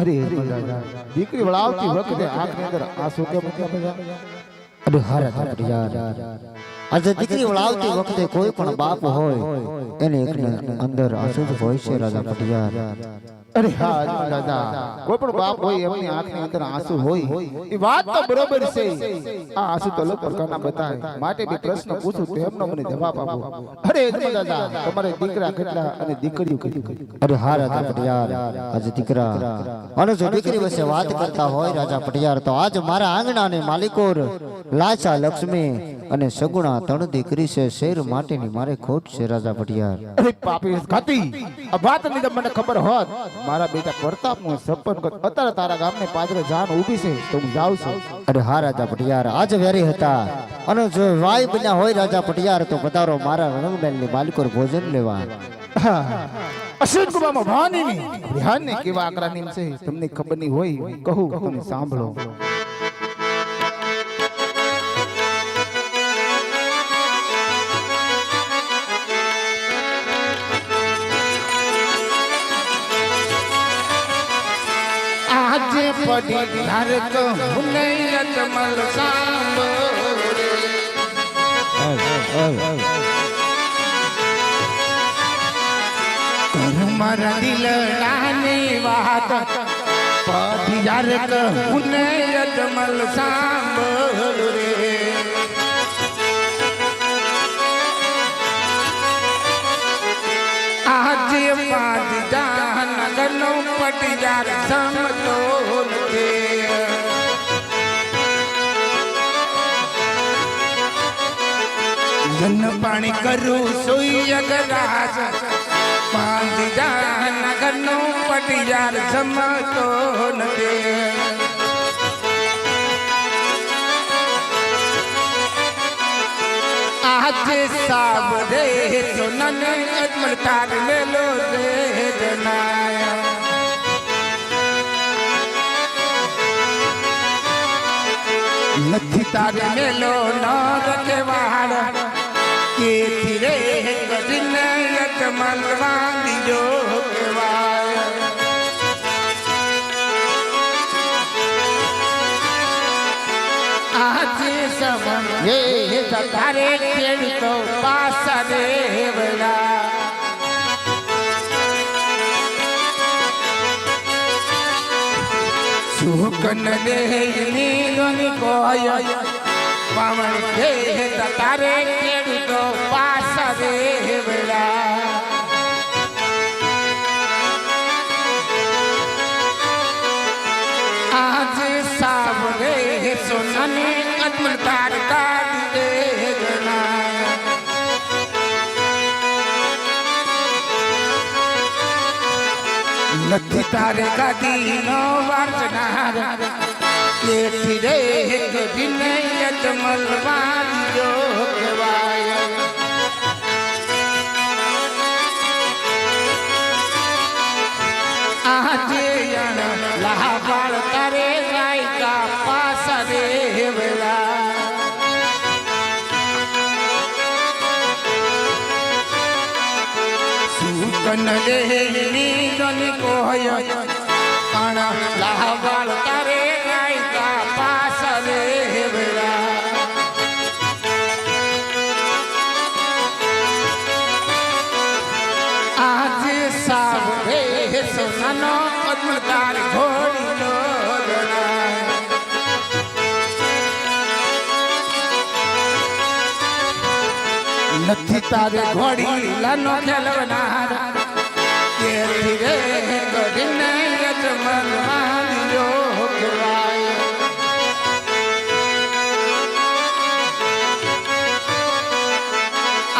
અરે દાદા દીકરી વળાવતી વખતે આંખની અંદર આંસુ કેમ બધા? અરે હારા યાર આજે દીકરી વળાવતી વખતે કોઈ પણ બાપ હોય એને એકને અંદર આંસુ જ હોય છે રાજા પટિયાર. અરે હા દાદા કોઈ પણ બાપ હોય એમની આંખની અંદર આંસુ હોય એ વાત તો બરોબર છે. આ આંસુ તો અલગ પ્રકારના બતાવે માટે બી પ્રશ્ન પૂછું તો એમનો મને જવાબ આપો. અરે દાદા તમારે દીકરા કેટલા અને દીકરીઓ કેટલી? અરે હા રાજા પટિયાર આજે દીકરા અને જો દીકરી વિશે વાત કરતા હોય રાજા પટિયાર તો આજ મારા આંગણાની માલિકોર લાચા લક્ષ્મી અને સગુણા ત્રણ દીકરી છે. શેર માટેની મારે ખોટ છે રાજા પટિયાર. અરે પાપી ખાતી આ વાત ની મને ખબર હોત મારા બેટા પ્રતાપ નું સપન અત્યારે તારા ગામને પાદરે જાન ઊભી છે તો હું જાઉં છું. અરે હા રાજા પટિયાર આજ વેરી હતા અને જો વાય બન્યા હોય રાજા પટિયાર તો પધારો મારા રણમહેલ ની માલિકોર ભોજન લેવા. અશ્વિન કુમારમાં ભાની બિહાર ને કેવા આકરા નીમ છે તમને ખબર નહીં હોય કહું તમે સાંભળો. આજે પડી ધારક હુનૈયત મલ સાંભળે મારા દિલડાની વાત પડી ધારક હુનૈયત મલ સાંભળે આજે પાંચ જાનગરનો પટિયાર સમતો રે જન પાણી કરું સોઈ અગરાજ પાંચ જાનગરનો પટિયાર સમતો રે આજે સાબરે સોનને અજમલ તાર મેલો રે જનાયા નથી તારે મેલો ન રખવાડ કે ધીરે કરીને અજમલ વાંદીજો કેવાય આજે સવન હે તારે ખેડતો પાસા રે વડા સુકન રે નીલોની કોય પાવન હે તારે ખેડતો પાસા રે વડા આજે સાવરે સોનને અજમલ તાર કાઢી દે જના નથી તારે કાઢી નો વારનાર તેથી રે ગઢીને અજમલ વાંધો કહેવાય આજે લાભાળ તારે ગાયકા પાસા રે વેલા સુકન રે નીલોની કોય કાણા લાભાળ તારે ગાયકા પાસા રે વેલા આજે સાવરે સોનાનો અજમલ તાર ઘોડીનો રણાય નથી તારે ઘોડી લાનો ખેલવનાર કે ધીરે કરીને અજમલ વાંદીજો કહેવાય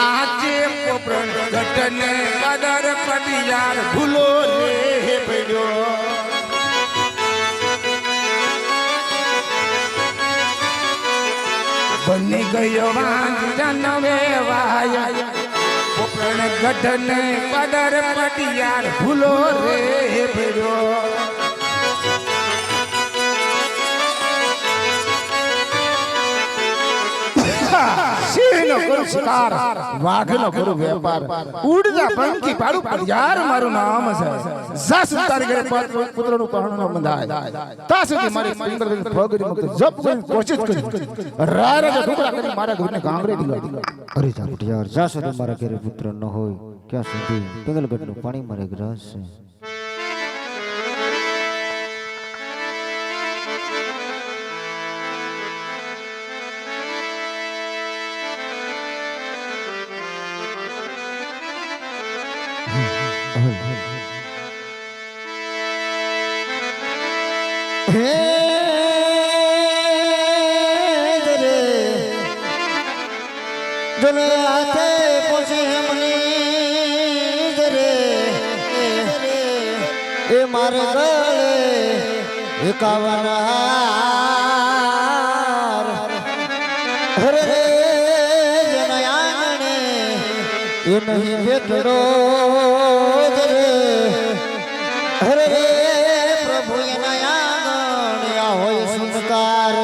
આજે પોપરણ ઘટને કદર પટિયાર ભૂલો રે પડ્યો બની ગયો વાંજનવે વાય પોપરણ ઘટને કદર પટિયાર ભૂલો રે પડ્યો સિંહનો કરું કરું શિકાર વાઘનો કરું વેપાર ઉડતા પંખી પાડું પડિયાર મારું નામ છે જા સુધી તારી ઘરે પુત્રનું પરણું ન બંધાય તા સુધી મારી પિંગળ ફગરી મુક્ત જપ કરીને કોશિશ કરી રારા ઢુકડા કરી મારા ઘરને ગામડે દિલા અરે જા પટિયાર જા સુધી મારા ઘરે પુત્ર ન હોય ક્યાં સુધી પિંગલગઢનું પાણી મારે ગ્રાસ છે જલે હાથે પોસે મની જરે એ મારે ગળે 51 હાર હરે રે જનયાણે એ નહીં બેઠડો જરે હરે રે પ્રભુ એના આંગણે આ હોય સુનકાર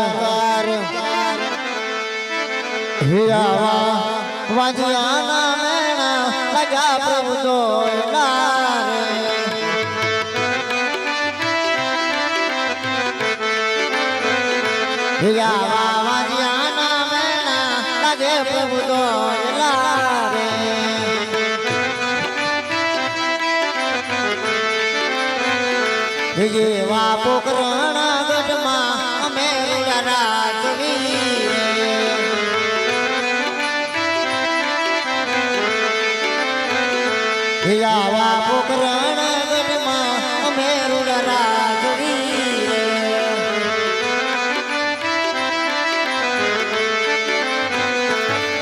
હિયાવા વાજિયાના મેણા લગા પ્રભુ જોઈલા રે હિયાવા વાજિયાના મેણા લગે પ્રભુ જોઈલા રે હિયેવા પોકરણ ગઢમાં અમે રાજવી હિયાવા પોકરણ ગઢમાં અમે રાજવી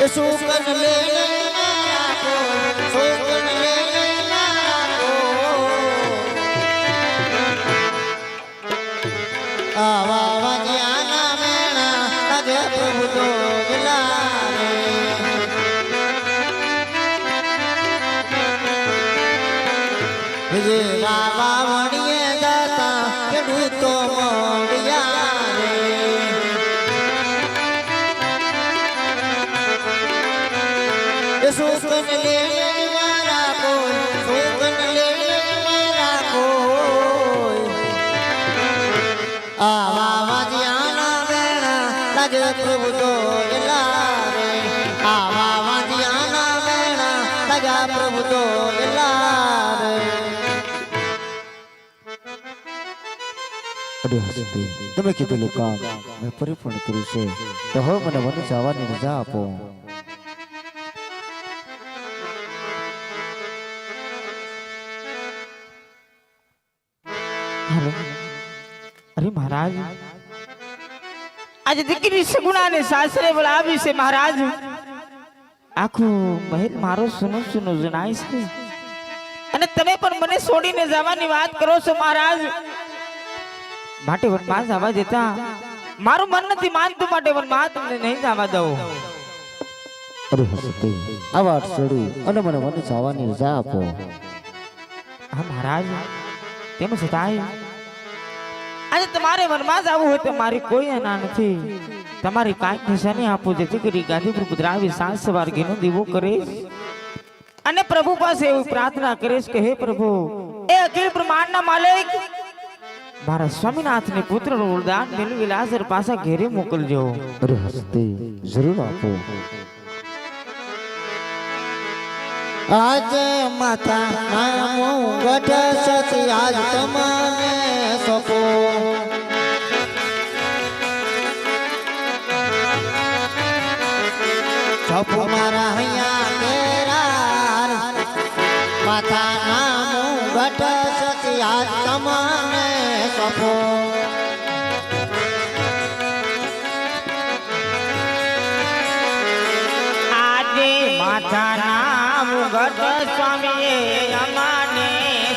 સુકન લે નાખો સુકન લે નાખો આવા વાજ્યાના મેણા લગે પ્રભુ તો ગલારે જે બાબા વણીએ દાતા ખેડૂતો મોડિયા રે સુકન લે મારા કોઈ સુકન લે મારા કોઈ આવા વાજિયાના મેણા લગે પ્રભુ તો ગલારે આવા વાજિયાના મેણા લગા પ્રભુ તો ગલારે તમે કીધેલું કામ મેં પરિપૂર્ણ કર્યું છે તો હવે મને વન જવાની રજા આપો અરે મહારાજ આજે દીકરી સગુણાને સાસરે બોલાવી છે મહારાજ આખું મહેલ મારો સુનો સુનો જણાય છે અને તમે પણ મને છોડીને જવાની વાત કરો છો મહારાજ માટે વનમાં જવા દેતા મારું મન નથી માનતું માટે વનમાં તમને નહીં જવા દઉં અરે હસતી આ વાત છોડી અને મને વન જવાની રજા આપો હા મહારાજ તેમ છતાંય આજે તમારે વનમાં જવું હોય તો મારી કોઈ એના નથી તમારી કાંઈક નિશાની આપો જેથી કરી ગાંધીપુર પુત્રાવી સાંજ સવાર ઘીનો દીવો કરીશ અને પ્રભુ પાસે એવું પ્રાર્થના કરીશ કે હે પ્રભુ એ અખિલ બ્રહ્માંડના માલિક મારા સ્વામીનાથને પુત્રનું વરદાન મેળવી લાજર પાછા ઘેરે મોકલજો અરે હસતી જરૂર આપો આજે માતા નામું ગઢ સતી આજ તમને સપો સપો મારા હૈયા કેરાર માતા નામું ગઢ સતી આજ તમને સપો આજે માતા નામ ગઢ સ્વામીએ અમાને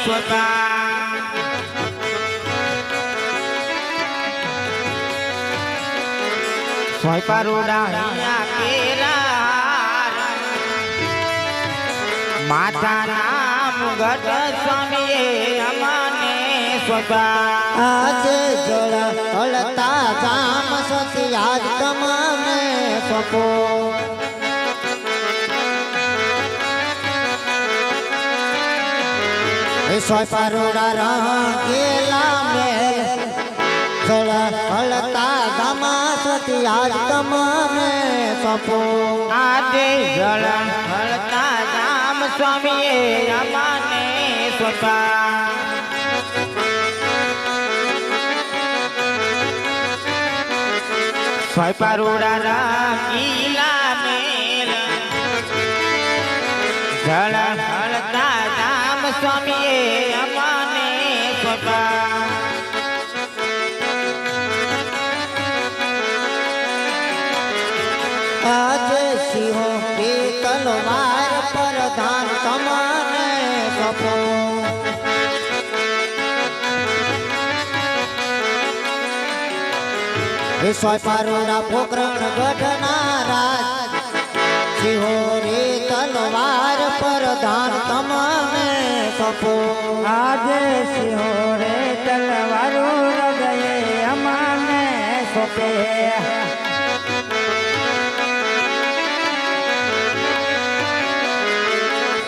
સ્વતા સ્વયપારુડા કેરાર માતા નામ ગઢ સ્વામીએ અમાને સ્વતા આજે જળ હળતા જામ સતી આજ તમને સપો સોય પારોડા રંગેલા મેલ હળતા ધામા સતી આજ તમને સપો આજે જળ હળતા રામ સ્વામીએ અમાને સોંપા સ્વયંપારૂડા રંગીલા મેલ જળ હળતા રામ સ્વામીએ અમાને સોંપા આજે સિંહો કે તલવાર પર ધાન તમને સપો સોય પારોડા પોકરણ ગઢના રાજ સિંહો રે તલવાર પર ધાન તમને સપો આજે સિંહો રે તલવારો હૃદયે અમાને સોંપે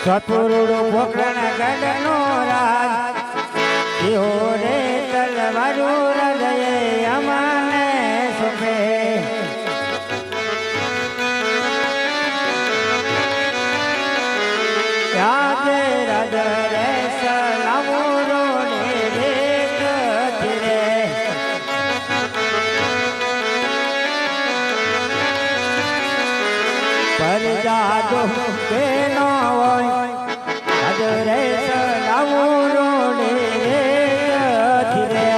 સપુરુડો પોકરણ ગઢનો રાજ સિંહો રે તલવારો હૃદયે અમાને સોંપે આજે હૃદય સલામુરો ને રેત ધીરે પરજાદો કે ન હોય હૃદય સલામુરો ને રેત ધીરે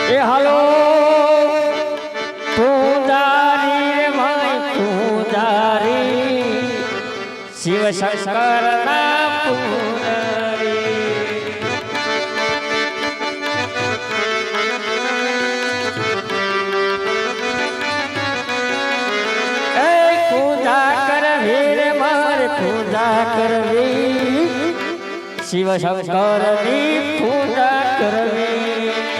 એ હાલો પૂજારી રે ભાઈ પૂજારી શિવ શંકર ના પૂજારી એ પૂજા કરવી રે મારે પૂજા કરવી શિવ શંકર ની પૂજા કરવી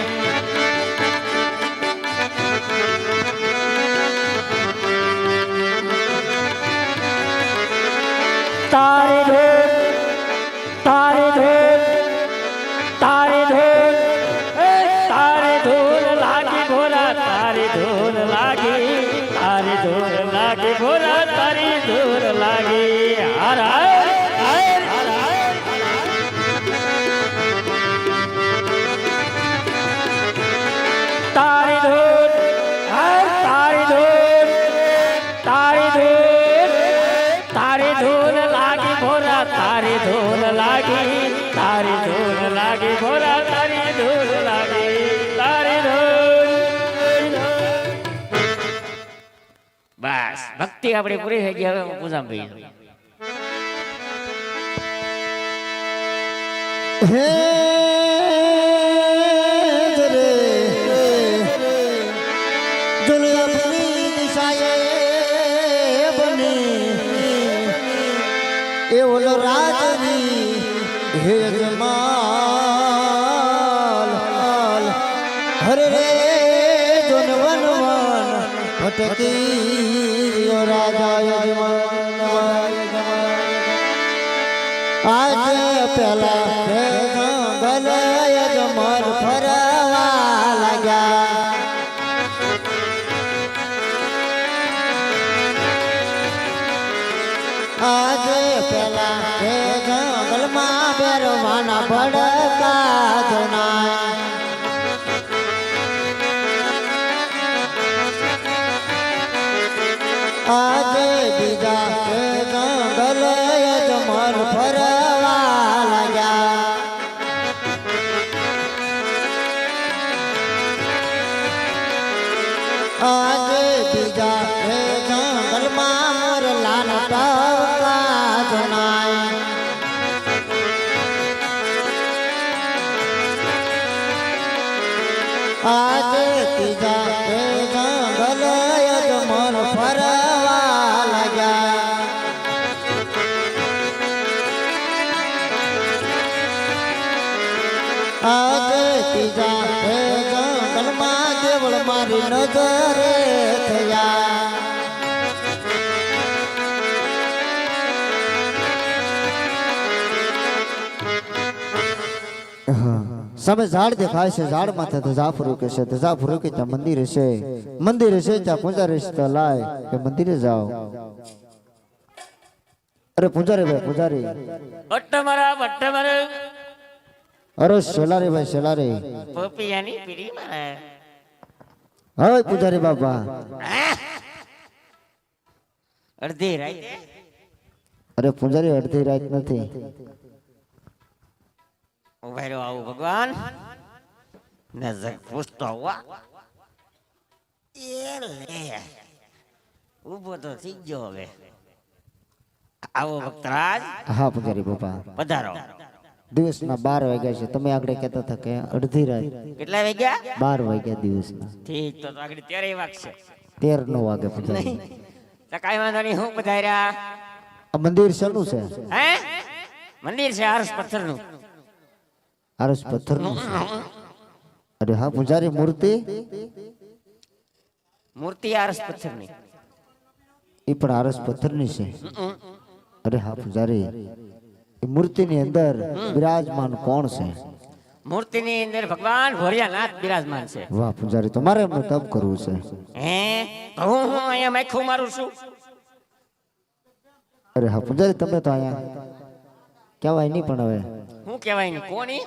તારે ધોર તારે ધોર તારે ધોર એ તારે ધોર લાગી ભોલા તારે ધોર લાગી તારે ધોર લાગી ભોલા તારી ધોર લાગી હર હર હર હર તારી ધોર હર તારી ધોર તારી ધોર તારી ધોર લાગી ભોરા તારી ધોર લાગી તારી ધોર લાગી ભોરા તારી ધોર લાગી તારી ધોર બસ ભક્તિ આપણી પૂરી થઈ ગઈ હવે પૂજા ભાઈ હે રે દુનિયાની દિશાએ બની એ ઓલો રાજની હે જમાલ હરે રે જોન વન વન ભટકી રાજા યજમાન આજે પેલા જંગલ યજમાન ફરવા લાગ્યા આજે પેલા જંગલમાં બેરવાના ભડકા જણાય આજે બીજા જંગલ યજમાન ફરવા લાગ્યા આજે બીજા જંગલમાં મોરલાન ટવકા જણાય આજે ત્રીજા જંગલ યજમાન ફરવા લાગ્યા આજે ત્રીજા હે જંગલમાં કેવળ મારી નજરે થયા સામે ઝાડ દેખાય છે ઝાડ માથે ધજા ફૂકે છે ધજા ફૂકે ત્યાં મંદિર છે મંદિર છે ત્યાં પૂજારી છે તો લાય કે મંદિરે જાઓ અરે પૂજારી ભાઈ પૂજારી બટ્ટ મારા અરે શેલારી ભાઈ શેલારી પોપિયાની પીડી મારા હવે પૂજારી બાપા અડધી રાત અરે પૂજારી અડધી રાત નથી ઉભા રહ્યો આવું ભગવાન નજર પૂછતો હોવા એ લે ઊભો તો થઈ ગયો હવે આવો ભક્તરાજ હા પૂજારી બાપા પધારો દિવસના 12 વાગ્યા છે તમે આગળ કહેતા હતા કે અડધી રાત કેટલા વાગ્યા 12 વાગ્યા દિવસના ઠીક તો આગળ 13 વાગશે 13 વાગે પૂજારી તો કાઈ વાંધો નહીં હું પધાર્યા આ મંદિર શેનું છે હે મંદિર છે હર્ષ પથ્થરનું આરસ પથ્થરનું છે અરે હા પૂજારી મૂર્તિ હર્ષ પથ્થરની એ પણ આરસ પથ્થરની છે અરે હા પૂજારી એ મૂર્તિની અંદર બિરાજમાન કોણ છે મૂર્તિની અંદર ભગવાન ભોળિયાનાથ બિરાજમાન છે વાહ પૂજારી તમારે એમને તપ કરવું છે હે તો હું અહીંયા માખું મારું છું અરે હા પૂજારી તમે તો અહીંયા કહેવાય નહીં પણ હવે હું કહેવાય નહીં કોની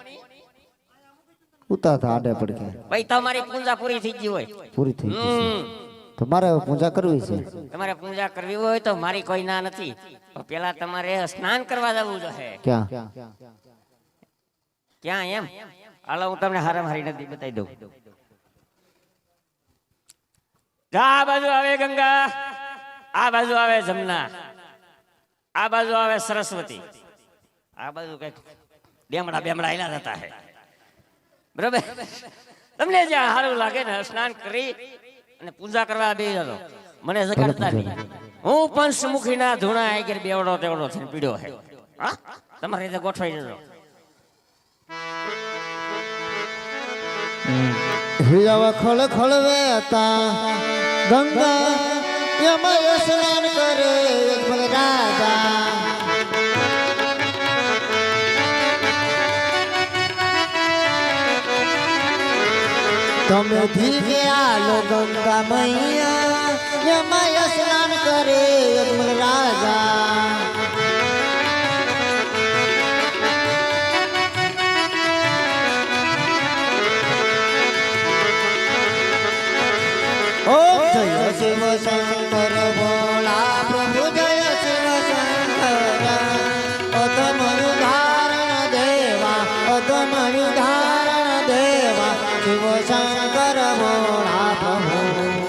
ઉતા હતા આડે પડકે ભાઈ તમારી પૂજા પૂરી થઈ ગઈ હોય પૂરી થઈ ગઈ છે તમારે હવે પૂજા કરવી છે તમારે પૂજા કરવી હોય તો મારી કોઈ ના નથી પેલા તમારે સ્નાન કરવા જવું જોઈએ ક્યાં ક્યાં એમ હાલો હું તમને હારામ હારી નદી બતાવી દઉં આ બાજુ આવે ગંગા આ બાજુ આવે જમના આ બાજુ આવે સરસ્વતી આ બાજુ કઈક બેમડા એલા જતા હે બરાબર તમને જ્યાં સારું લાગે ને સ્નાન કરી અને પૂજા કરવા બે જતો મને જગાડતા નહીં હું પંચમુખીના ધૂણા આગળ બેવડો તેવડો થઈને પીડ્યો હે હા તમારી રીતે ગોઠવાઈ જજો હિયાવા ખળ ખળ વેતા ગંગા યમય સ્નાન કરે એક રાજા તમે ધીમે આલો ગંગા મૈયા યમય સ્નાન કરે એક રાજા ઓમ જય શિવ શંકર ભોળા પ્રભુ જય શિવ શંકર અધમ ધારણ દેવા અધમ ધારણ દેવા શિવ શંકર ભોળા પ્રભુ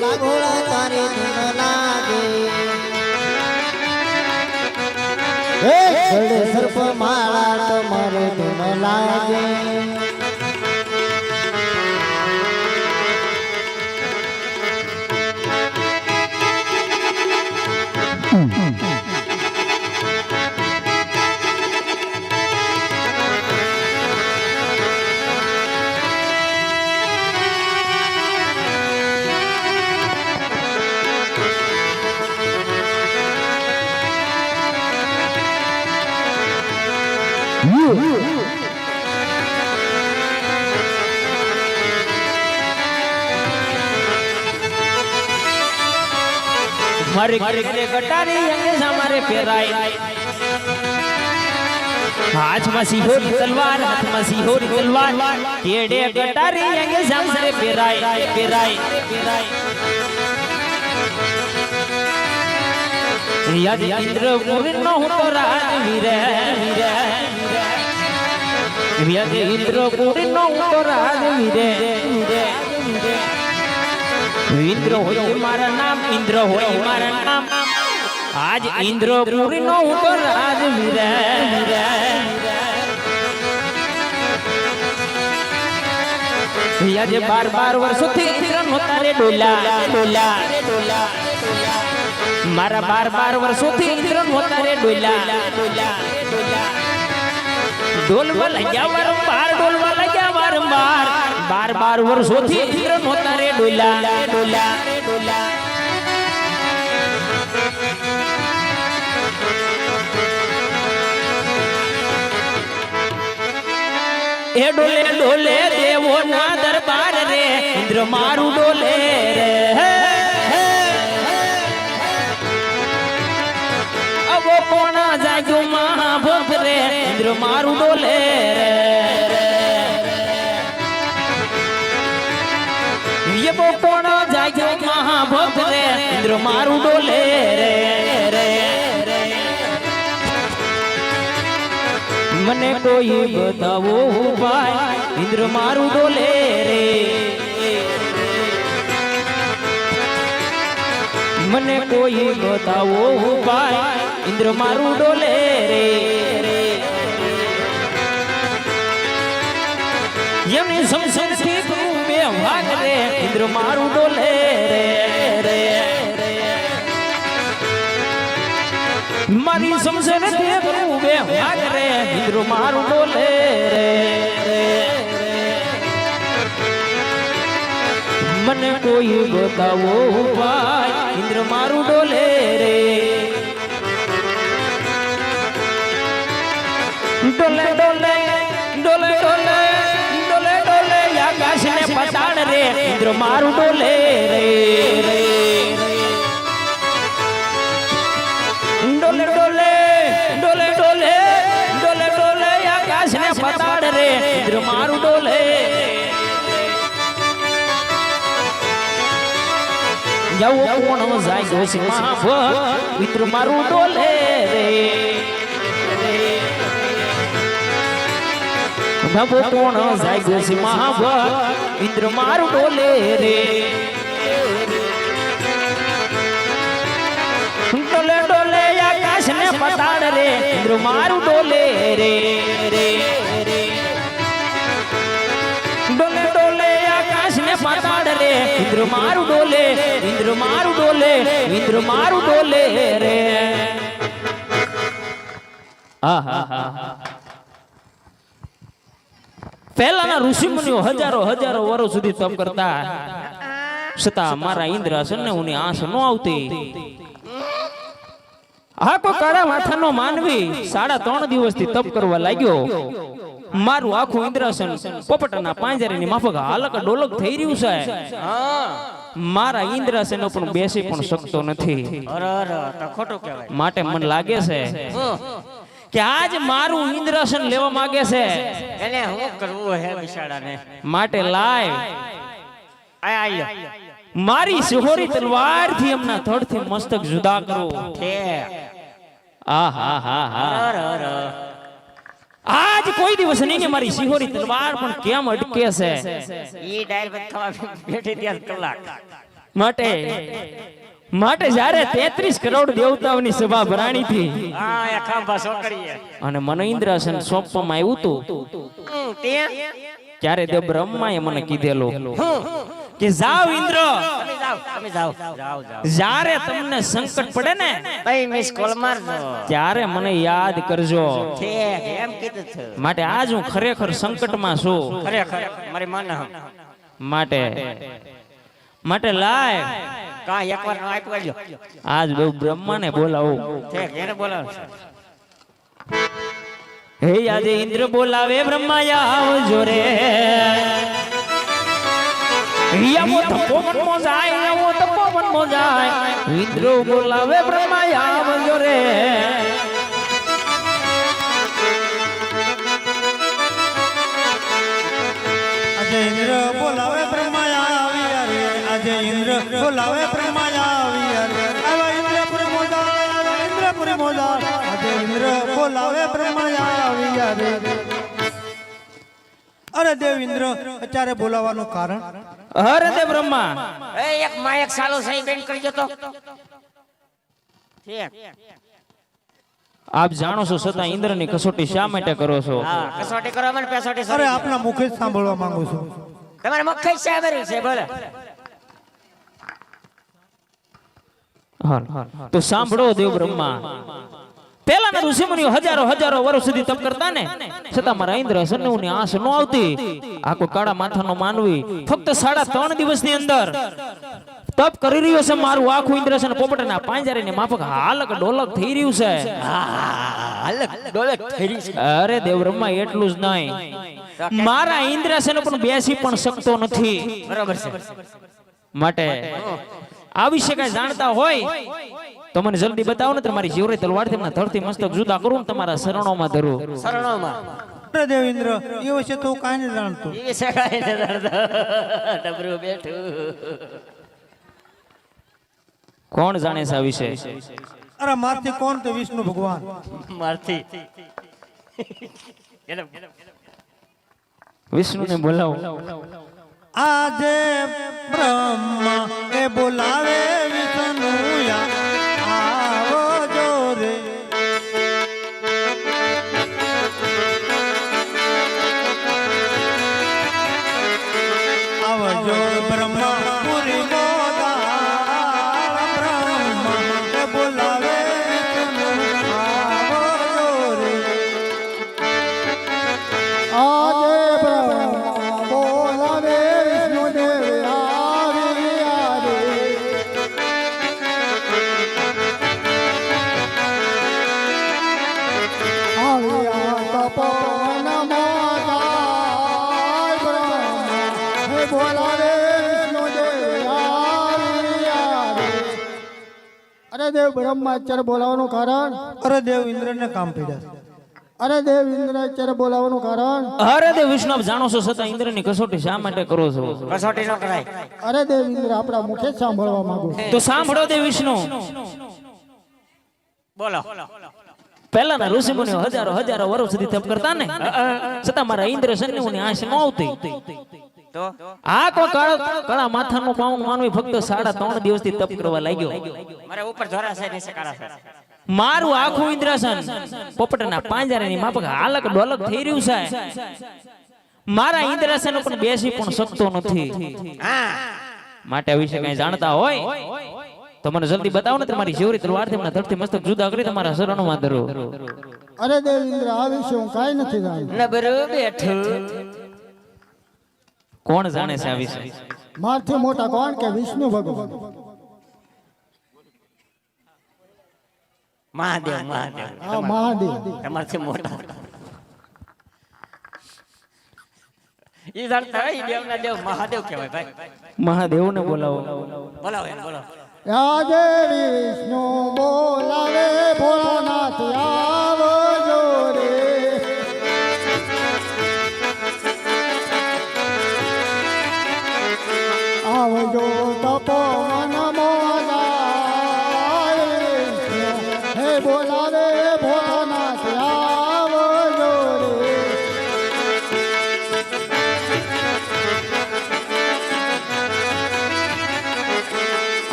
લાગે ભોળા તારી ધૂન લાગે હે ગળે સર્પ માળા તમારે ધૂન લાગે મારે ઘરે ગટારી અંગે મારે પહેરાય હાથમાં સિહોરી તલવાર હાથમાં સિહોરી તલવાર કેડે ગટારી અંગે મારે પહેરાય યાદ ઇન્દ્ર પુરી નો હું તો રાજવીર યાદ ઇન્દ્ર પુરી નો હું તો રાજવીર ઇન્દ્ર હોય મારા નામ ઇન્દ્ર હોય મારા નામ આજ ઇન્દ્ર પુરી નો હું તો રાજવીર યાદ 12 વર્ષોથી ઇન્દ્ર નહોતા રે ડોલા મારા 12 વર્ષોથી ઇન્દ્ર નહોતા રે ડોલા ડોલવા લગ્યા વારંવાર ડોલવા લગ્યા વારંવાર 12 વર્ષોથી ઇન્દ્ર નહોતા રે ડોલા એ ડોલે ડોલે દેવો ના દરબાર રે ઇન્દ્ર મારું ડોલે રે અવો કોણા જાગ્યો મહાભક્ત રે ઇન્દ્ર મારું ડોલે રે ये वो कोना जाग्यो महाभक्त रे इंद्र मारू डोले रे मने कोई बतावो उपाय इंद्र मारू डोले रे मने कोई बतावो उपाय इंद्र मारू डोले रे यमनी समसन से भाग रे इंद्र मारू डोले रे मारी समसन से भाग रे इंद्र मारू डोले रे मने कोई बतावो उपाय इंद्र मारू डोले रे डोले डोले डोले डोले आकाश ने पताड़ रे इंद्र मारू डोले रे डोले डोले डोले डोले डोले डोले आकाश ने पताड़ रे इंद्र मारू डोले जाओ कोण जाय दोष माफ इंद्र मारू डोले रे नभो कोण जाग्यो છે મહાભક્ત ઇન્દ્ર મારું ડોલે રે ડોલે ડોલે આકાશ ને પતાડ રે ઇન્દ્ર મારું ડોલે રે ડોલે ડોલે આકાશ ને પતાડ રે ઇન્દ્ર મારું ડોલે ઇન્દ્ર મારું ડોલે ઇન્દ્ર મારું ડોલે રે આહા પહેલાના ઋષિ મુનિઓ હજારો વર્ષ સુધી તપ કરતા છતાં મારા ઇન્દ્રાસન ને ઉની આંસ ન આવતી આ કોઈ કાળા માથાનો માનવી 3.5 દિવસથી તપ કરવા લાગ્યો મારું આખું ઇન્દ્રાસન પોપટના પાંજરાની માફક હાલક ડોલક થઈ રહ્યું છે મારા ઇન્દ્રાસન ઉપર બેસી પણ શકતો નથી ખોટું કહેવાય માટે મને લાગે છે કે આજ મારું ઇન્દ્રાસન લેવા માંગે છે એને હું કરવું હે બિચારાને માટે લાય આય મારી સિહોરી તલવાર થી એમના ધડ થી મસ્તક જુદા કરો છે આજ કોઈ દિવસ નહીં મારી સિહોરી તલવાર પણ કેમ અટકે છે ઈ ડાયલ બંધ થવા બેઠી ત્યાં કલાક માટે જ્યારે 33 કરોડ દેવતાઓની સભા ભરાણી હતી હા એ ખાંભા છોકરીએ અને મને ઇન્દ્રાસન સોંપવામાં આવ્યું હતું તે ત્યારે દેવ બ્રહ્માએ મને કીધેલું કે જાવ ઇન્દ્ર તમે જાઓ જાઓ જ્યારે તમને સંકટ પડે ને ભાઈ મિસ કોલ મારજો ત્યારે મને યાદ કરજો ઠીક એમ કીધું છે માટે આજ હું ખરેખર સંકટમાં છું ખરેખર મારી માને માટે લાય કા એકવાર નો આપ્યો લ્યો આજ દેવ બ્રહ્માને બોલાવું ઠીક એને બોલાવો હે આજે ઇન્દ્ર બોલાવે બ્રહ્મા આવજો રે હિયામો તપોવન મો જાય હિયામો તપોવન મો જાય ઇન્દ્ર બોલાવે બ્રહ્મા આવજો રે આજે ઇન્દ્ર બોલાવે બ્રહ્મા આવ્યા રે આજે ઇન્દ્ર બોલાવે બ્રહ્મા આવ્યા રે આવા ઇન્દ્રપુર મોજા આજે ઇન્દ્ર બોલાવે બ્રહ્મા આવ્યા રે અરે દેવ ઇન્દ્ર અત્યારે બોલાવાનું કારણ અરે તે બ્રહ્મા એ એક માયક સાલો સહી બેન કરી જતો ઠીક આપ જાણો છો છતાં ઇન્દ્રની કસોટી શા માટે કરો છો હા કસોટી કરવા મને પેસોટી અરે આપના મુખે જ સાંભળવા માંગુ છું તમારે મખ્ખઈ સાહેબ છે બોલે તો સાંભળો દેવ બ્રહ્મા પેલાના ઋષિમુનિઓ હજારો વર્ષ સુધી તપ કરતા ને છતાં મારા ઇન્દ્ર સન્નુની આંસ ન આવતી આ કોઈ કાળા માથાનો માનવી ફક્ત 3.5 દિવસની અંદર તપ કરી રહ્યો છે મારું આખું ઇન્દ્રસન પોપટના પાંજરાની માફક હાલક ડોલક થઈ રહ્યું છે હાલક ડોલક થઈ રહી છે અરે દેવ બ્રહ્મા એટલું જ નહીં મારા ઇન્દ્રસન પણ બેસી પણ શકતો નથી બરાબર છે માટે આ વિશે કઈ જાણતા હોય તો મને જલ્દી બતાવો ને તમારી જીવરે તલવારથી એમના ધરતી મસ્તક જુદા કરું તમારા શરણોમાં ધરું શરણોમાં અરે દેવ ઇન્દ્ર એ વિશે તો કાંઈ નહીં જાણતો એ સગાઈ ને ડબરું બેઠું કોણ જાણે છે આ વિશે અરે મારથી કોણ તો વિષ્ણુ ભગવાન મારથી વિષ્ણુને બોલાવો આજે બ્રહ્મા એ બોલાવે વિષ્ણુયા આવો જો રે આવજો બ્રહ્મા પુરી મોદા બ્રહ્મા એ બોલાવે વિષ્ણુ આવો જો રે આજે બ્રહ્મા બોલાવે વિષ્ણુ દેવ આવ્યા રે આવ્યા તપોવન મોજાય બ્રહ્મા હે બોલાવે વિષ્ણુ દેવ આવ્યા રે અરે દેવ બ્રહ્મા અત્યારે બોલાવવાનું કારણ અરે દેવ ઇન્દ્રને કામ પીડ્યા અરે દેવ ઇન્દ્ર અત્યારે બોલાવવાનું કારણ અરે દેવ વિષ્ણુ આપ જાણો છો છતાં ઇન્દ્રની કસોટી શા માટે કરો છો કસોટી ન કરાય અરે દેવ ઇન્દ્ર આપણા મુખે જ સાંભળવા માંગુ તો સાંભળો દેવ વિષ્ણુ બોલો પહેલાના ઋષિમુનિઓ હજારો વર્ષ સુધી તપ કરતા ને છતાં મારા ઇન્દ્ર સન્નુની આંખ ન આવતી તો આ કોઈ કાળા માથાનું પાઉન માનવી ફક્ત 3.5 દિવસથી તપ કરવા લાગ્યો મારે ઉપર ધોરા છે નીચે કાળા છે મારું આખું ઇન્દ્રાસન પોપટના પાંજરાની માફક હાલક ડોલક થઈ રહ્યું છે મારા ઇન્દ્રાસન ઉપર બેસી પણ શકતો નથી માટે આ વિશે કઈ જાણતા હોય તો મને જલ્દી બતાવો ને તમારી શિવરી તલવારથી એમના ધરતી મસ્તક જુદા કરી તમારા શરણોમાં ધરો અરે દેવ ઇન્દ્ર આ વિશે હું કાંઈ નથી જાણતો નબરું બેઠું કોણ જાણે છે આ વિશે મારથી મોટા કોણ કે વિષ્ણુ ભગવાન મહાદેવ આ મહાદેવ તમારથી મોટા ઈ જાણતા હોય ઈ દેવના દેવ મહાદેવ કહેવાય ભાઈ મહાદેવને બોલાવો બોલાવો એને બોલાવો આજે વિષ્ણુ બોલાવે ભોળાનાથ આવજો રે આવજો તપોવન મોજાય વિષ્ણુ હે બોલાવે ભોળાનાથ આવજો રે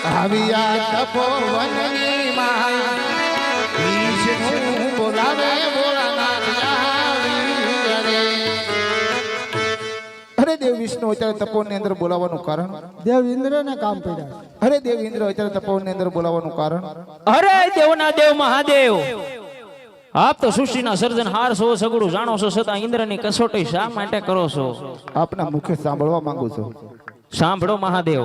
આવ્યા તપોવનની માં વિષ્ણુ બોલાવે ભોળાનાથ આવી રે. અરે દેવ વિષ્ણુ અત્યારે તપોવનની અંદર બોલાવવાનું કારણ? દેવ ઇન્દ્રને કામ પડ્યા. અરે દેવ ઇન્દ્ર અત્યારે તપોવનની અંદર બોલાવવાનું કારણ? અરે દેવના દેવ મહાદેવ, આપ તો સૃષ્ટિના સર્જનહાર છો, સગળું જાણો છો, છતાં ઇન્દ્રની કસોટી શા માટે કરો છો? આપના મુખે સાંભળવા માંગુ છું. સાંભળો મહાદેવ,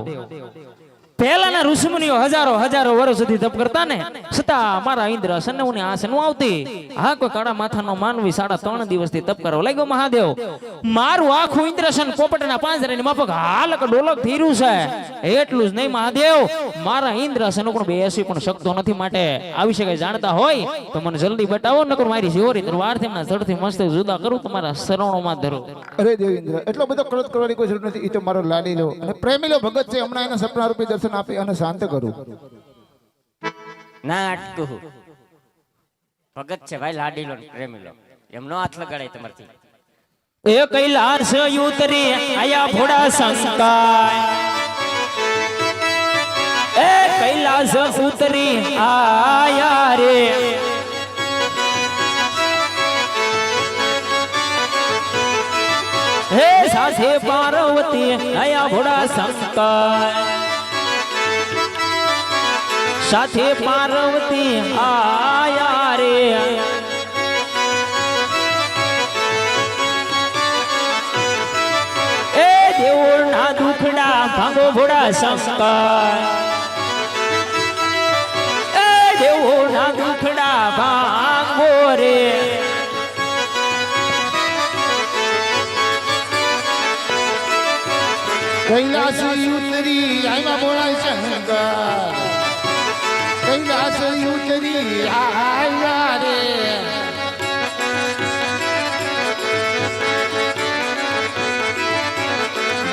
પહેલાના ઋષિમુનિઓ હજારો હજારો વર્ષ સુધી તપ કરતા ને, છતાં મારા ઇન્દ્ર સન્નવની આંખ નું આવતી. હા, કોઈ કાળા માથાનો માનવી 3.5 દિવસથી તપ કરવા લાગ્યો. મહાદેવ, મારું આખું ઇન્દ્રસન પોપટના પાંજરાની માફક હાલક ડોલક થઈ રહ્યું છે. એટલું જ નહીં મહાદેવ, મારા ઇન્દ્રસન પણ બેસી પણ શકતો નથી. માટે આ વિશે કઈ જાણતા હોય તો મને જલ્દી બતાવો, નકર મારી જીવરી તલવારથી એમના ધડથી મસ્ત જુદા કરું, તમારા શરણોમાં ધરો. અરે દેવ ઇન્દ્ર, એટલો બધો ક્રોધ કરવાની કોઈ જરૂર નથી. એ તો મારો લાડીલો અને પ્રેમીલો ભગત છે. હમણાં એના સપના રૂપી દર્શન આપી અને શાંત કરું. ના અટકું, ભગત છે ભાઈ, લાડીલો પ્રેમીલો, એમનો હાથ લગાડાય તમારથી. એ કૈલાસ ઉતરી આયા ભોળા શંકર, એ કૈલાસ ઉતરી આયા રે, હે સાથે પાર્વતી આયા ભોળા શંકર, સાથે પાર્વતી આયા રે, એ દેવોના દુખડા ભાંગો ભોળા શંકર, એ દેવોના દુખડા ભાંગો રે, કૈલાસ ઉતરી આવ્યા ભોળા શંકર, કૈલાસ ઉતરી આવ્યા રે,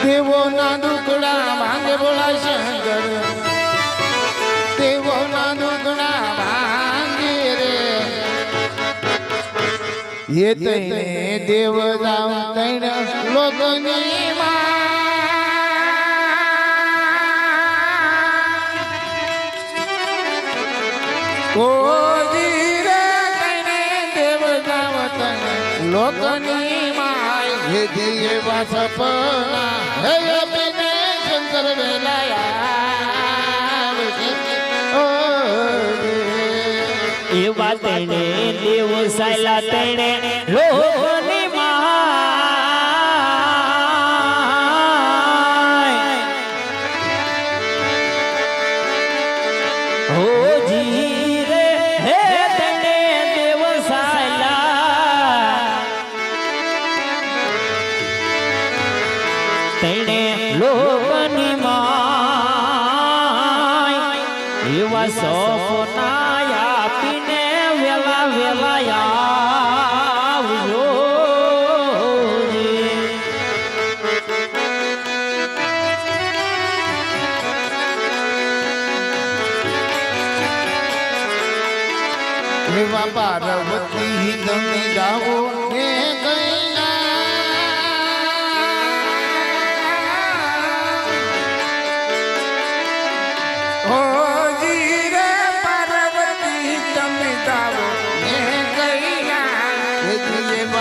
દેવોના દુખડા ભાંગે ભોળા શંકર, દેવોના દુખડા ભાંગે રે. એ તૈને દેવ રામ તૈણ લોકની માં, ઓજી રે તૈને દેવ રામ તૈણ લોકની માં, હે દેવા સપના હે અપને શંકર વેલાયા એવા તણે દેવ સાયલા તણે લોકોની માય, હો જી રે હે તણે દેવ સાયલા તણે લોકોની માય, એવા સપના આપીને વેલા વેલા આવજો રે. એવા પાર્વતી તમે જાઓ ને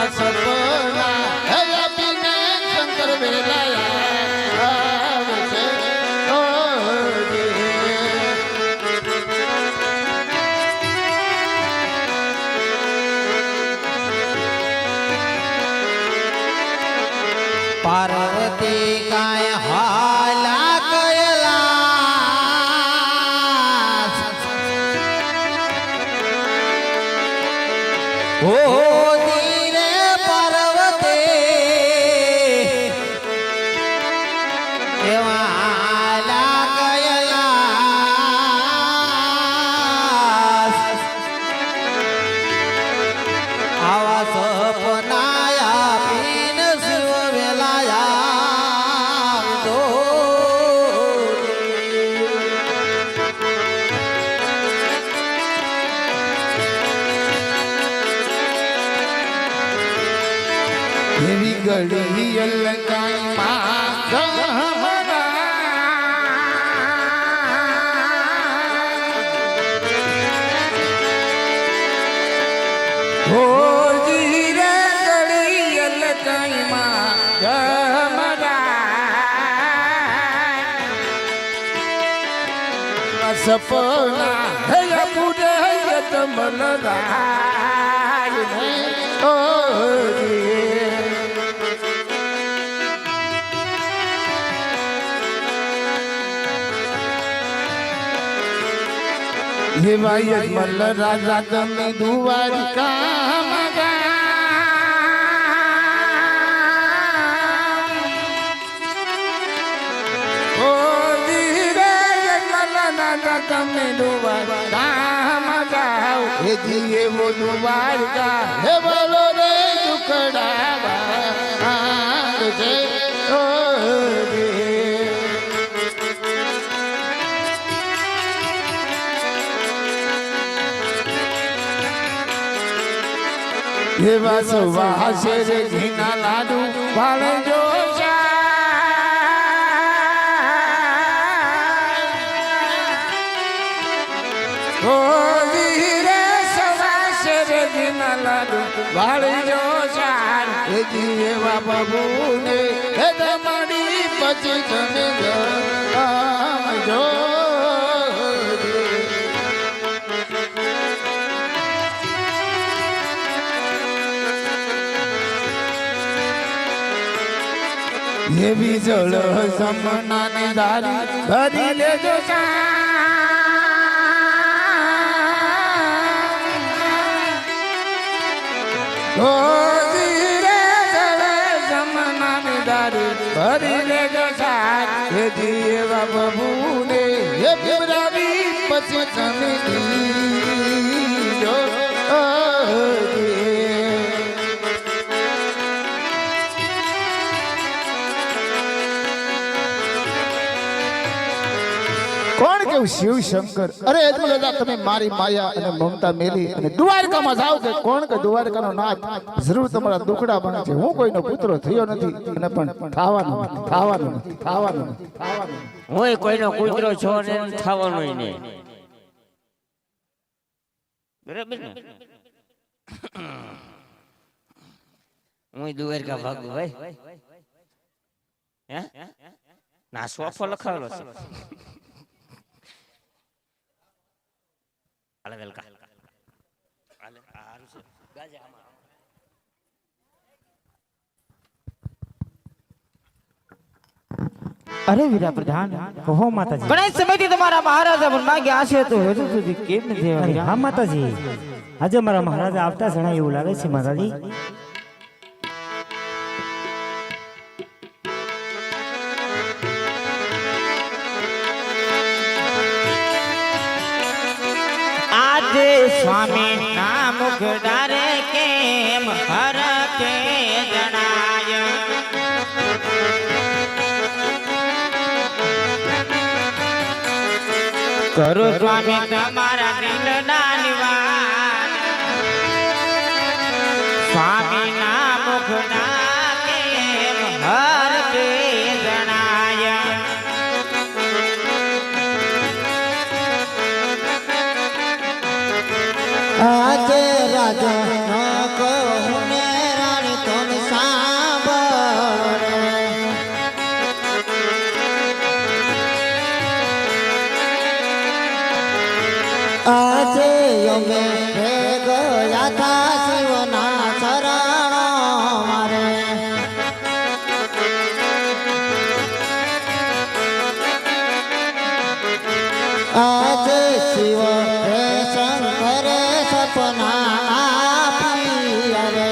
સપના હે અપને શંકર વેલાયા આવશે. પાર્વતી કાય હાલા કયલા, ઓ ધીરે પાર્વતી એવા હાલા કયલા, આવા સપના આપીને શિવ વેલાયા દો. એવી ગળી અલંકારમાં ગહમરા, ના સપના હે પૂરે જમલ રાય ને હેવાય મલ્લ રાજા તમે દ્વારિકા તમે દ્વારિકા હે જીએ વો દ્વારિકા હે બોલો રે દુખડા છે ઓ હે વાસો વાસે રે ઘીના લાડુ ભાળજો વાળજો ચાર હે જીવા બબુને હે તમારી પછી તમે જો હે બીજળ સમનાને દારી ભરી લેજો ચાર ભરી લેજો સાથ હે જીવા બબુને હે બિરાવી પછી તમે દીજો કોણ કેવું શિવ શંકર અરે એટલું દાદા તમે મારી માયા અને મમતા મેલી અને દ્વારકામાં જાવ કે કોણ કે દ્વારકાનો નાથ જરૂર તમારા દુખડા બને છે હું કોઈનો પુત્ર થયો નથી અને પણ થવાનું હું કોઈનો કૂતરો છો ને થવાનો નહીં બરાબર ને હું દ્વારકા ભાગું ભાઈ હે ના સોફો લખાવેલો છે અરે વીરા પ્રધાન કહો માતાજી ઘણા સમયથી તમારા મહારાજા પણ માંગ્યા હશે તો હજુ સુધી કેમ નથી આવ્યા? હા માતાજી આજે મારા મહારાજા આવતા જણા એવું લાગે છે માતાજી આજે સ્વામી ના મુખડા રે કેમ હરકે જણાય કરો સ્વામી તમારા દિલના નિવાસ સ્વામી ના મુખડા કેમ હરકે જણાય આજે રાજા ન કહું ને રાણી તને સાંભળ આજે અમે ગયા થા શિવના શરણ મારે આજે શિવ રે શંકર સપના આપ્યા રે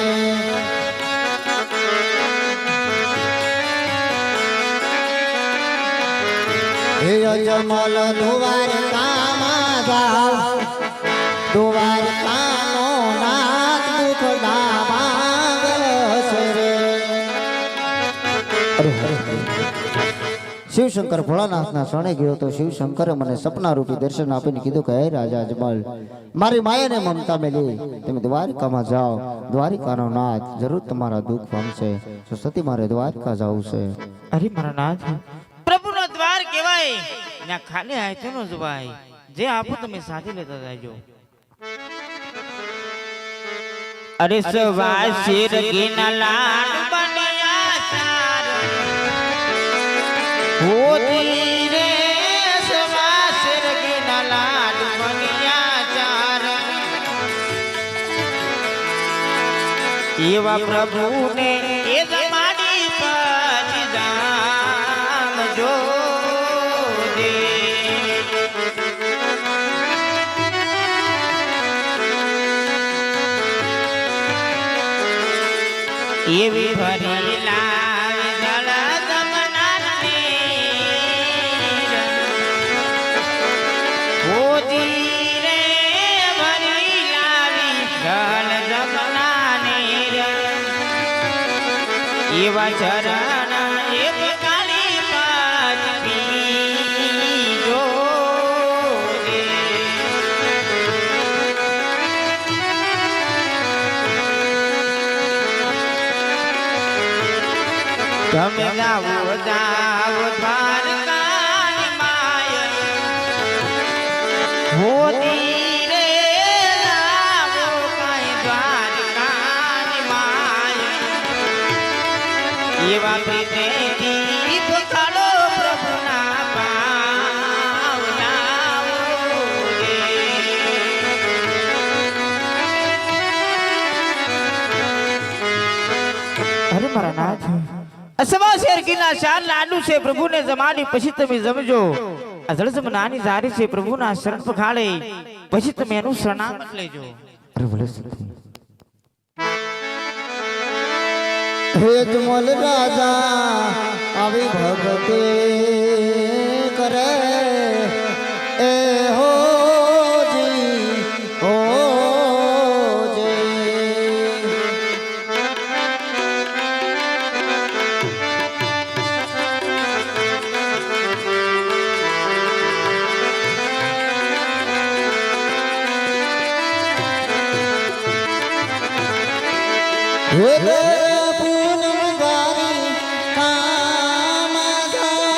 હે અજમલ દ્વારકામાં જાવ દ્વારકાનો નાથ મુખડા માંગસ રે શિવશંકર ભોળાનાથના શરણે ગયો તો શિવશંકરે મને સપના રૂપી દર્શન આપીને કીધું કે હે રાજા અજમલ મારી માયાને મમતા મેલી તમે દ્વારકામાં જાઓ દ્વારિકાનો નાથ જરૂર તમારા દુઃખ પામશે તો સતી મારે દ્વારકા જવું છે અરે મારા નાથ પ્રભુનો દ્વાર કહેવાય ના ખાલી હાથે નો જવાય જે આપો તમે સાથે લેતા જાજો અરે સવા શેર ગીના લાડ બન્યા સાર હોતી રે સવા શેર ગીના એવા પ્રભુને એ જમાડી પછી જામજો દે. એવી ભરી લાવી જળ જમનાને હોતી રે ભરી લાવી જળ જમનાને એવા ચરણ એક કાળી પાચ પીજો રે. તમે જાઓ જાઓ દ્વારકાની માય હોતી રે જાઓ કાંઈ દ્વારકાની માય એવા પ્રીતેથી પખાડો પ્રભુના પાવનાઓ રે. અરે મારા નાથ અસવા શેર કીના ચાર લાડુ છે પ્રભુને જમાડી પછી તમે જમજો. આ જળસમ નાની જારી છે પ્રભુના શરણ પખાડે પછી તમે એનું શરણાગત લેજો. અરે ભલે સખી. હે જમલ રાજા આવી ભગતે કરે એ હો જી હો જી. હે પૂનમ વારી કામ જાય.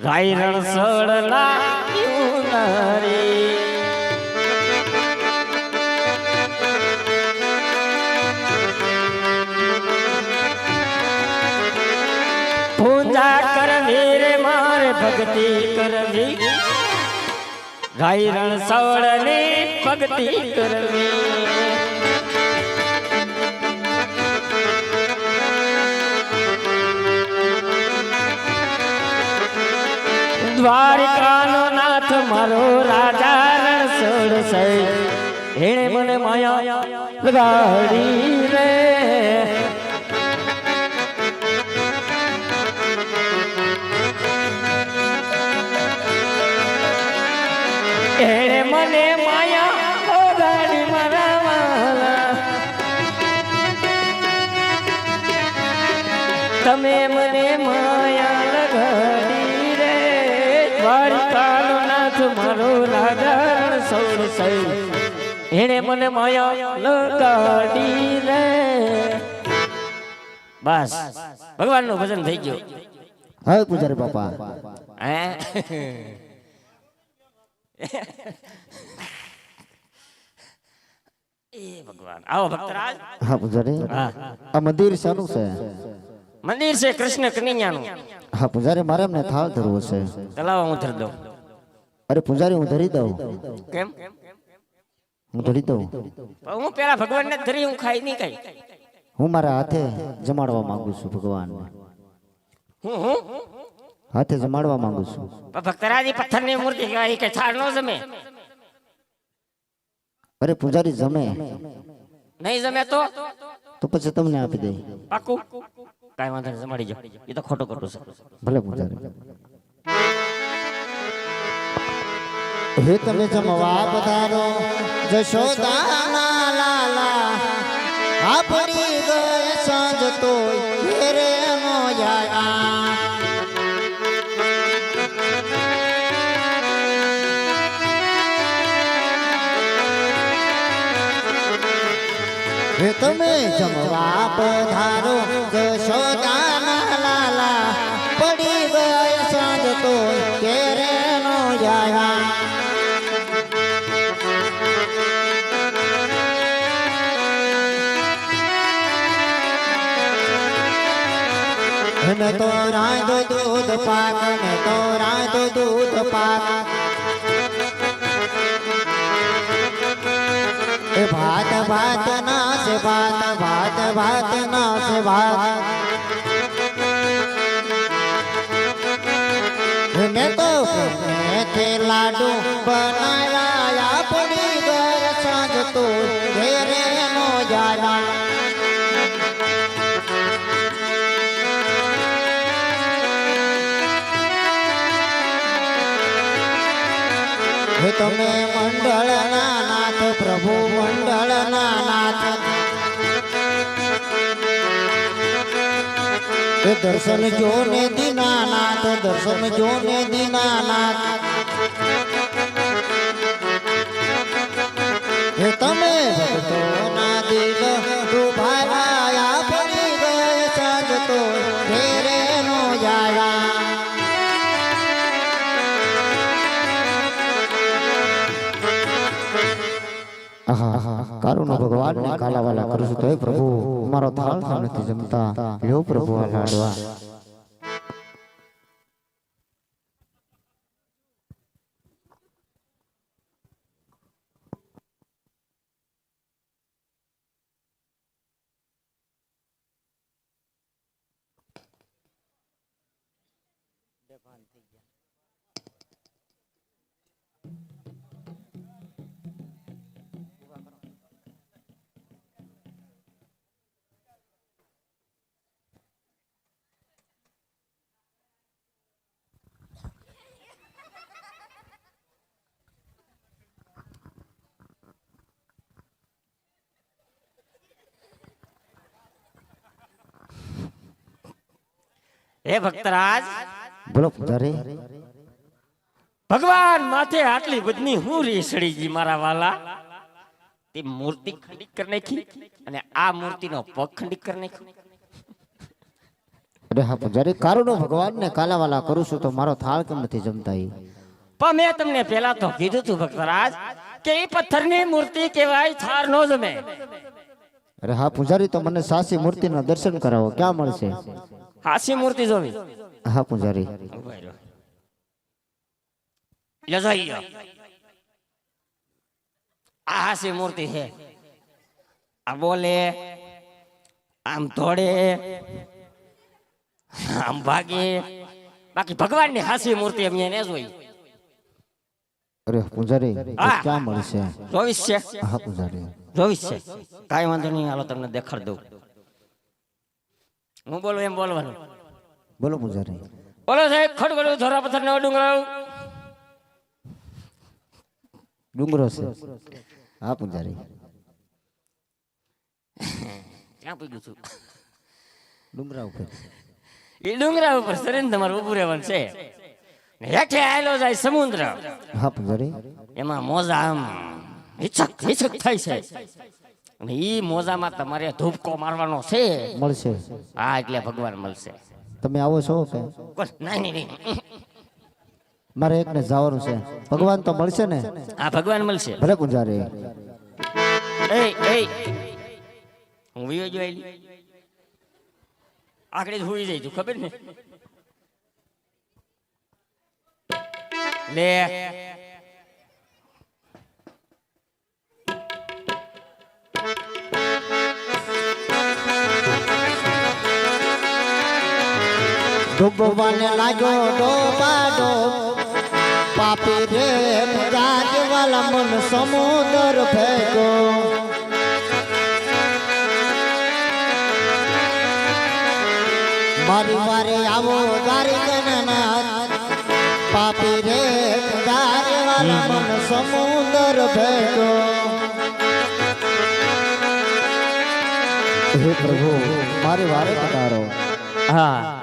રાયરણ સળના યુનારી પૂજા કરવી રે મારે ભક્તિ કરવી રાયરણ સળની ભક્તિ કરવી. દ્વારિકાનો નાથ મારો રાજા રણછોડ છે એણે મને માયા લગાડી રે. એણે મને માયા લગાડી મારા વાલા. તમે મને માયા લગાડી રે. દ્વારિકાનો નાથ મારો રાજા રણછોડ છે એણે મને માયા લગાડી રે. બસ ભગવાનનું ભજન થઈ ગયું. હવે પૂજારી બાપા હે એ ભગવાન આવો ભક્તરાજ. હા પૂજારી. હા આ મંદિર શાનું છે? મંદિર છે કૃષ્ણ કનૈયાનું. હા પૂજારી મારે એમને થાળ ધરવો છે. ચલાવો હું ધરી દઉં. અરે પૂજારી હું ધરી દઉં. કેમ? હું ધરી દઉં. હું પેલા ભગવાનને ધરી હું ખાઈ નહીં કઈ. હું મારા હાથે જમાડવા માંગુ છું ભગવાનને. હું હાથે જમાડવા માંગુ છું. ભક્તરાજી પથ્થરની મૂર્તિ કહેવાય કે છાડ નો જમે. અરે પૂજારી જમે નહીં જમે તો પછી તમને આપી દે. પાકું કાઈ વાંધો નહીં જમાડી જાઓ. એ તો ખોટું ખોટું છે. ભલે પૂજારી. હે તમે જમવા પધારો જશોદાના લાલા આપણી ગયે સાંજ તો ઘેરે મોયા. હે તમે જમવા પધારો જશોદાના લાલા પડી ગયા સાંજ તો કેરે નો જાયા ને તો રાંધો દૂધ પાક ને તો રાંધો દૂધ પાક એ ભાત ભાત ના છે ભાત ભાત ભાત ના છે ભાત ને તો તે લાડુ બનાવ્યા પડી ગયા સાંજ તો ઘેરે નો જાયા તમે મંડળના નાથ પ્રભુ મંડળના નાથ દર્શન જોને દીનાનાથ દર્શન જોને દીનાનાથ તમે ભક્તોના દિલ ડૂબાયા પડી ગયે સાંજ તો ઘેરે નો જાયા કારુણો ભગવાન ને કાલાવાલા કરું છું તો હે પ્રભુ મારો થાળ નથી જમતા લ્યો પ્રભુ આ લાડવા હે ભક્તરાજ બોલો પૂજારી ભગવાન માથે આટલી બધી હું રેસડી ગઈ મારા વાલા તે મૂર્તિ ખંડિત કરી નાખી અને આ મૂર્તિનો પગ ખંડિત કરી નાખ્યો અરે હા પૂજારી કારુણો ભગવાન ને કાલાવાલા કરું છું તો મારો થાળ કેમ નથી જમતા પણ મેં તમને પહેલા તો કીધું તું ભક્તરાજ કે એ પથ્થરની મૂર્તિ કહેવાય થાર નો જમે અરે હા પૂજારી તો મને સાસી મૂર્તિના દર્શન કરાવો ક્યાં મળશે હાસી મૂર્તિ જોવી હા પૂજારી આ હાસી મૂર્તિ છે આ બોલે આમ દોડે આમ ભાગે બાકી ભગવાન ની હાસી મૂર્તિ અમે એને જોઈ અરે પૂજારી હા. ક્યાં મળશે જોવીશ છે હા પૂજારી જોવીશ છે કાંઈ વાંધો નહીં હાલો તમને દેખાડ દઉં હું બોલું એમ બોલવાનું બોલો પૂજારી બોલો સાહેબ ખડગડું ધોરા પથ્થર નો ડુંગર ડુંગરો છે હા પૂજારી ક્યાં પૂછ્યું છું ડુંગરા ઉપર એ ડુંગરા ઉપર સરીને તમારે ઉભું રહેવાનું છે હેઠે આવેલો જાય સમુદ્ર હા પૂજારી એમાં મોજા આમ હિચક હિચક થાય છે અને ઈ મોજામાં તમારે ધૂપકો મારવાનો છે મળશે હા એટલે ભગવાન મળશે તમે આવો છો કે નહીં નહીં મારે એકને જવાનું છે ભગવાન તો મળશે ને હા ભગવાન મળશે ભલે પૂજારી એ હું વિયો જોઈ આગળ જ હોઈ જાય તું ખબર ને લે ડૂબવાને લાગ્યો ડોબાડો પાપી રે ગાજવાલા મન સમુદર ભેગો મારી વારે આવો ગારી ગણનાથ પાપી રે ગાજવાલા મન સમુદર ભેગો હે પ્રભુ મારી વારે પધારો હા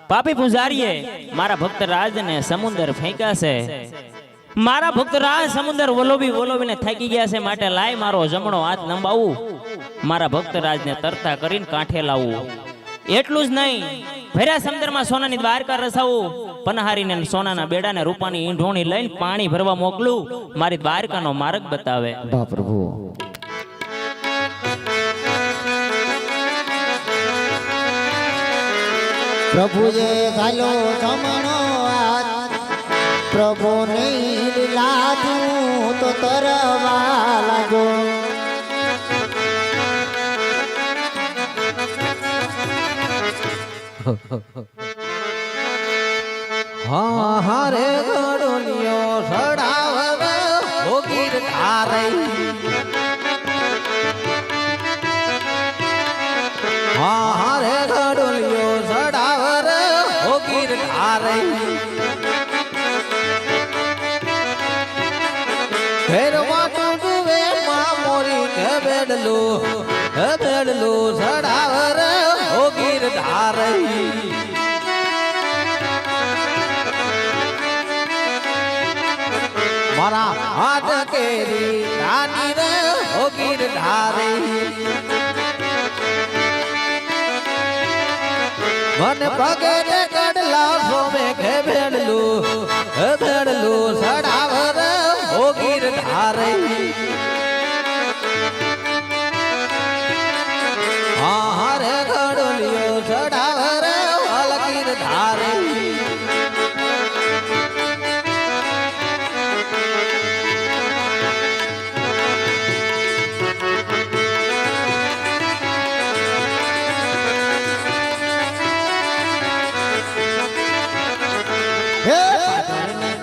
પાપી પૂજારીએ મારા ભક્ત રાજને સમુદ્ર ફેંક્યા છે મારા ભક્ત રાજ સમુદ્ર વલોવીને થાકી ગયા છે માટે લાય મારો જમણો હાથ લંબાવું મારા ભક્તરાજને તરતા કરીને કાંઠે લાવવું. એટલું જ નહીં, ભર્યા સમુદ્રમાં સોનાની દ્વારકા રસાવું, પનહારીને સોનાના બેડાને રૂપાની ઈંઢોણી લઈને પાણી ભરવા મોકલું, મારી દ્વારકાનો માર્ગ બતાવે. બા પ્રભુ પ્રભુએ ગાલો જમણો હાથ, પ્રભુ નહીં લાદું તો તરવા લાગો. હા હારે ગડોલિયો સડાવે ભોગીર ધારઈ. હા હારે ગડોલિયો સડાવે ભોગીર ધારઈ. ઘેરમાં ટુંડુવે માં મોરી કે બેડલું સડાવે ભોગીર ધારઈ. મારા હાથ કેરી રાની રે ભોગીર ધારી. મને પગે ને કડલા સોમે કે ભેડલું સડાવ રે ભોગીર ધારી. હા હારે ગડોલિયો સડાવ રે હલગીર ધારી.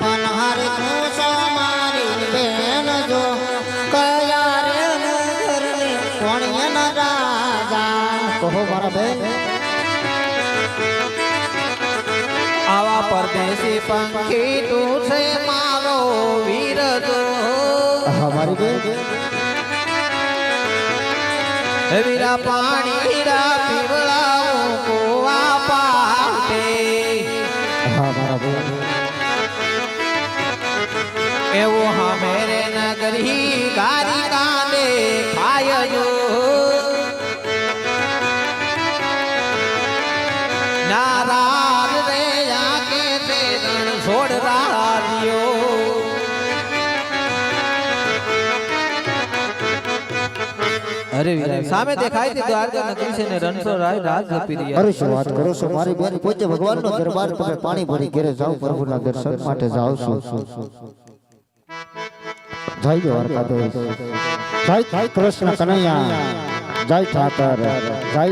પનહારી તું સમારી બેન જો, કયા રે નગરની કોણિયન રાજા. કહો મારા બેન. આવા પરદેશી પંખી તું છે મારો વીર જો. મારી બેન વીરા પાણી પીવડાવું કુવા પાટે. મારા બેન એવું હમેરે નગરી ગારી કાંદે ખાય જો. નારાજ રે આકે તે રણ છોડ રાજો. અરે વીરા સામે દેખાય છે દ્વારકા નગરી છે ને રણછોડ રાય રાજ જપી રહ્યા. અરે શું વાત કરો છો મારી બેન, પોતે ભગવાનનો દરબાર, તમે પાણી ભરી ઘરે જાઓ, પ્રભુના દર્શન માટે જાઓ છો. જય દ્વારકાધીશ, જય કૃષ્ણ કનૈયા, જય ઠાકર, જય